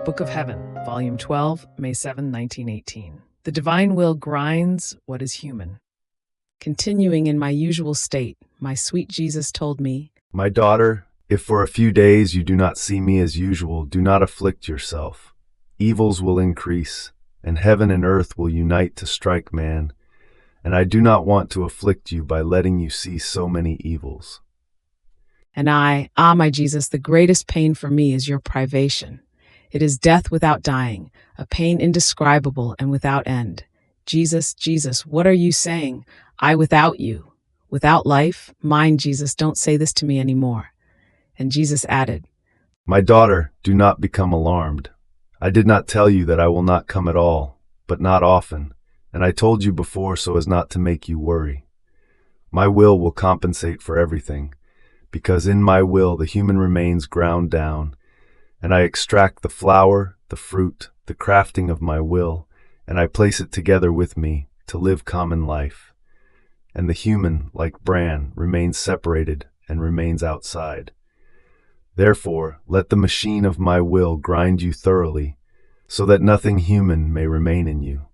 Book of Heaven, Volume 12, May 7, 1918. The divine will grinds what is human. Continuing in my usual state, my sweet Jesus told me, My daughter, if for a few days you do not see me as usual, do not afflict yourself. Evils will increase, and heaven and earth will unite to strike man, and I do not want to afflict you by letting you see so many evils. and I, my Jesus, the greatest pain for me is your privation. It is death without dying, a pain indescribable and without end. Jesus, Jesus, what are you saying? I without you, without life? Mind, Jesus, don't say this to me anymore. And Jesus added, My daughter, do not become alarmed. I did not tell you that I will not come at all, but not often, and I told you before so as not to make you worry. My will compensate for everything, because in my will the human remains ground down, and I extract the flower, the fruit, the crafting of my will, and I place it together with me to live common life. And the human, like bran, remains separated and remains outside. Therefore, let the machine of my will grind you thoroughly, so that nothing human may remain in you.